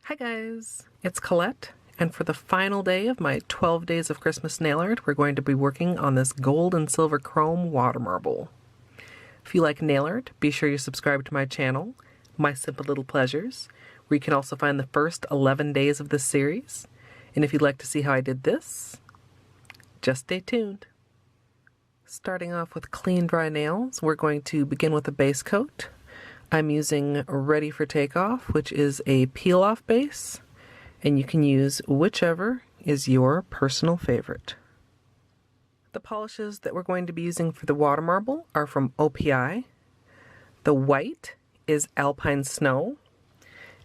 Hi guys, it's Colette, and for the final day of my 12 Days of Christmas nail art, we're going to be working on this gold and silver chrome water marble. If you like nail art, be sure you subscribe to my channel, My Simple Little Pleasures, where you can also find the first 11 days of this series. And if you'd like to see how I did this, just stay tuned. Starting off with clean dry nails, we're going to begin with a base coat. I'm using Ready for Takeoff, which is a peel-off base, and you can use whichever is your personal favorite. The polishes that we're going to be using for the water marble are from OPI. The white is Alpine Snow,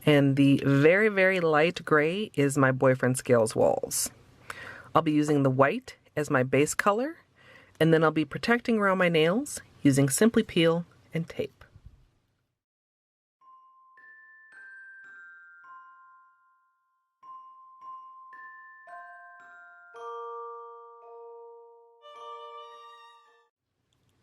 and the very, very light gray is my Boyfriend Scales Walls. I'll be using the white as my base color, and then I'll be protecting around my nails using Simply Peel and tape.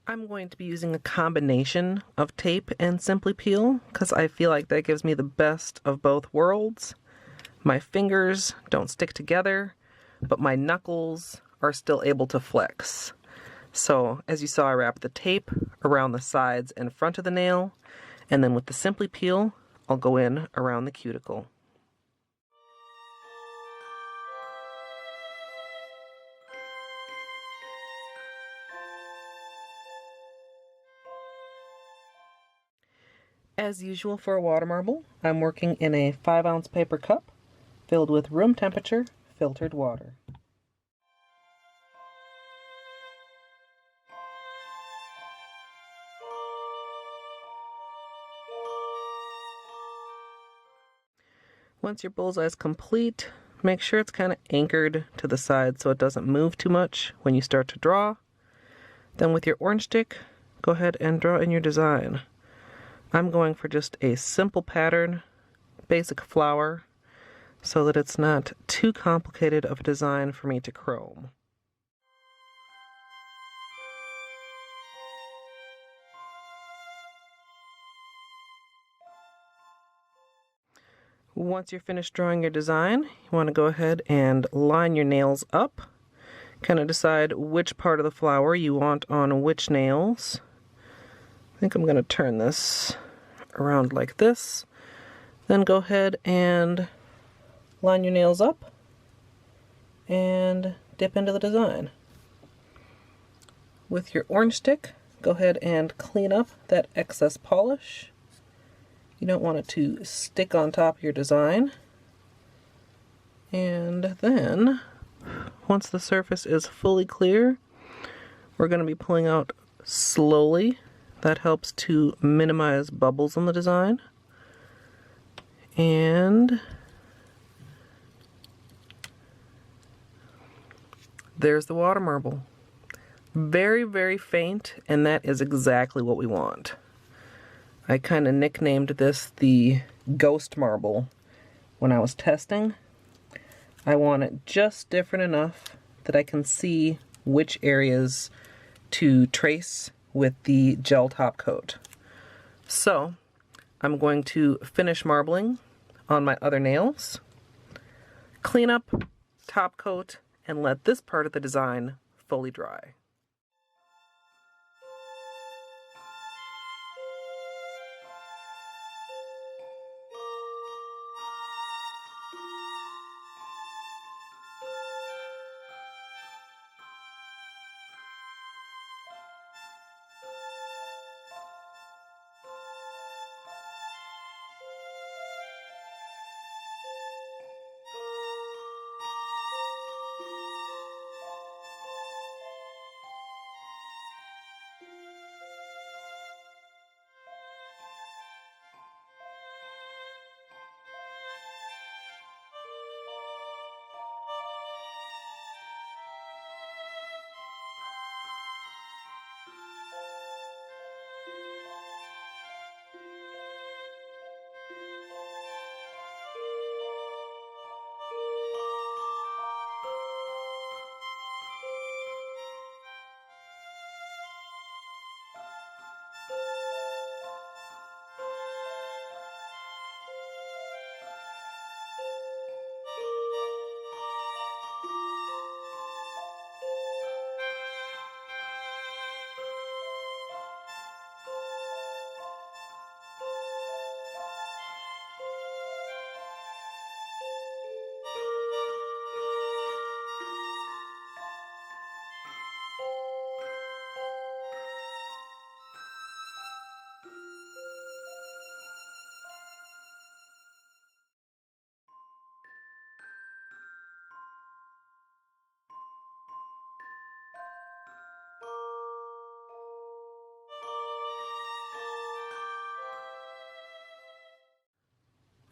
I'm going to be using a combination of tape and Simply Peel because I feel like that gives me the best of both worlds. My fingers don't stick together, but my knuckles are still able to flex. So as you saw, I wrapped the tape around the sides and front of the nail, and then with the Simply Peel, I'll go in around the cuticle. As usual for a water marble, I'm working in a 5-ounce paper cup filled with room temperature filtered water. Once your bullseye is complete, make sure it's kind of anchored to the side so it doesn't move too much when you start to draw. Then with your orange stick, go ahead and draw in your design. I'm going for just a simple pattern, basic flower, so that it's not too complicated of a design for me to chrome. Once you're finished drawing your design, you want to go ahead and line your nails up. Kind of decide which part of the flower you want on which nails. I think I'm going to turn this around like this. Then go ahead and line your nails up and dip into the design. With your orange stick, go ahead and clean up that excess polish. You don't want it to stick on top of your design. And then, once the surface is fully clear, we're going to be pulling out slowly. That helps to minimize bubbles in the design. And there's the water marble. Very, very faint, and that is exactly what we want. I kind of nicknamed this the ghost marble when I was testing. I want it just different enough that I can see which areas to trace with the gel top coat. So I'm going to finish marbling on my other nails, clean up, top coat, and let this part of the design fully dry.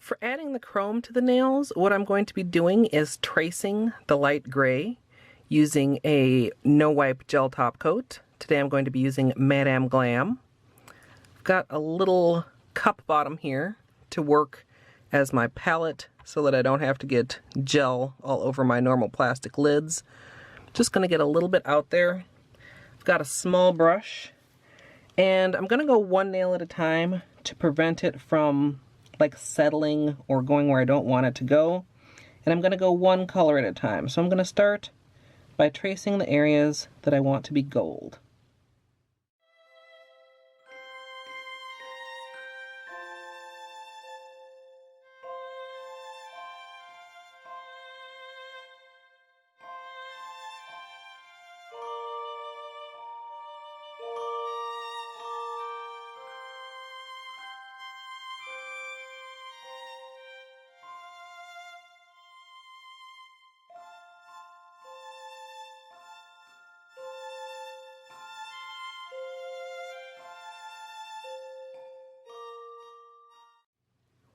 For adding the chrome to the nails, what I'm going to be doing is tracing the light gray using a no-wipe gel top coat. Today I'm going to be using Madame Glam. I've got a little cup bottom here to work as my palette so that I don't have to get gel all over my normal plastic lids. Just going to get a little bit out there. I've got a small brush and I'm going to go one nail at a time to prevent it from like settling or going where I don't want it to go. And I'm going to go one color at a time. So I'm going to start by tracing the areas that I want to be gold.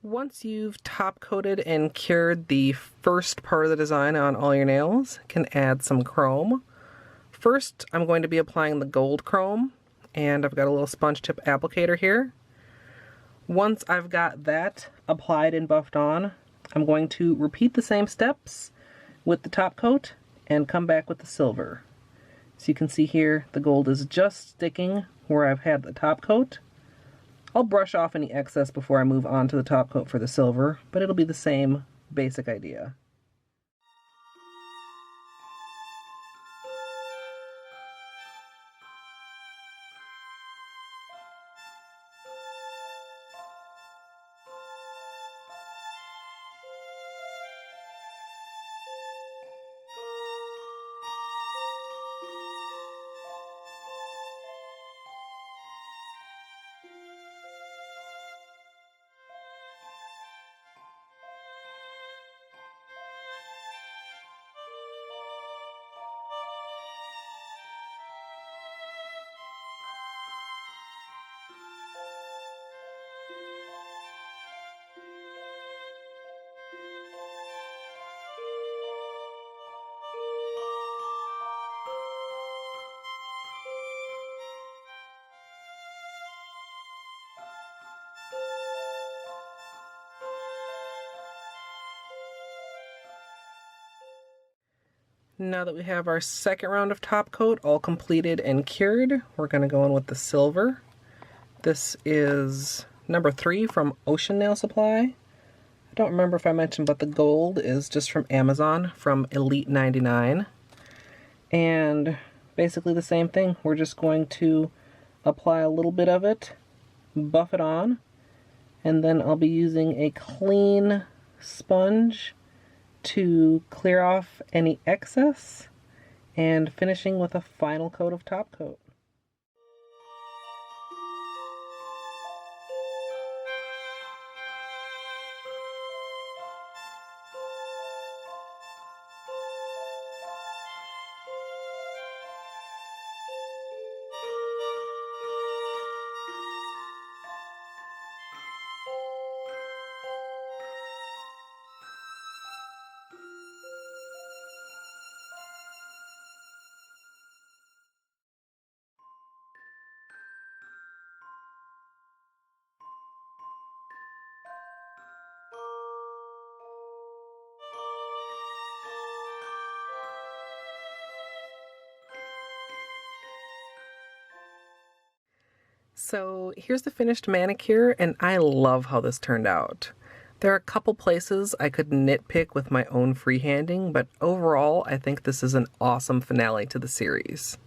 Once you've top coated and cured the first part of the design on all your nails, you can add some chrome. First, I'm going to be applying the gold chrome, and I've got a little sponge tip applicator here. Once I've got that applied and buffed on, I'm going to repeat the same steps with the top coat and come back with the silver. So you can see here the gold is just sticking where I've had the top coat. I'll brush off any excess before I move on to the top coat for the silver, but it'll be the same basic idea. Now that we have our second round of top coat all completed and cured, we're going to go in with the silver. This is number 3 from Ocean Nail Supply. I don't remember if I mentioned, but the gold is just from Amazon from Elite 99. And basically the same thing. We're just going to apply a little bit of it, buff it on, and then I'll be using a clean sponge to clear off any excess and finishing with a final coat of top coat. So here's the finished manicure, and I love how this turned out. There are a couple places I could nitpick with my own freehanding, but overall I think this is an awesome finale to the series.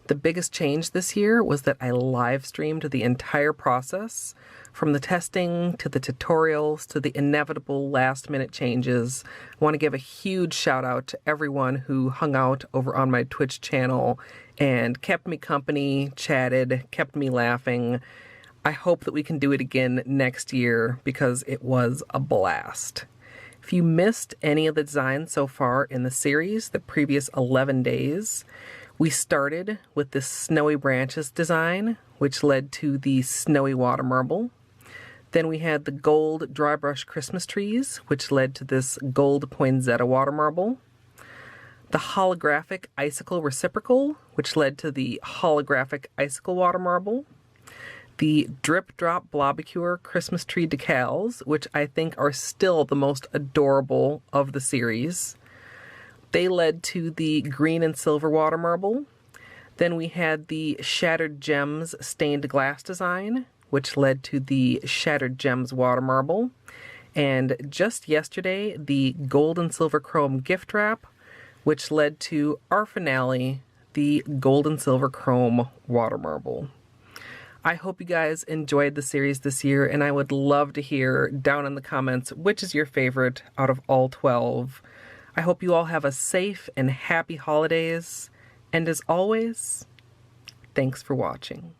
The biggest change this year was that I live streamed the entire process, from the testing to the tutorials to the inevitable last minute changes. I want to give a huge shout out to everyone who hung out over on my Twitch channel and kept me company, chatted, kept me laughing. I hope that we can do it again next year because it was a blast. If you missed any of the designs so far in the series, the previous 11 days, we started with this Snowy Branches design, which led to the Snowy Water Marble. Then we had the gold dry brush Christmas trees, which led to this gold poinsettia water marble. The holographic icicle reciprocal, which led to the holographic icicle water marble. The drip drop blobicure Christmas tree decals, which I think are still the most adorable of the series. They led to the green and silver water marble. Then we had the Shattered Gems stained glass design, which led to the Shattered Gems water marble. And just yesterday, the gold and silver chrome gift wrap, which led to our finale, the gold and silver chrome water marble. I hope you guys enjoyed the series this year, and I would love to hear down in the comments which is your favorite out of all 12. I hope you all have a safe and happy holidays. And as always, thanks for watching.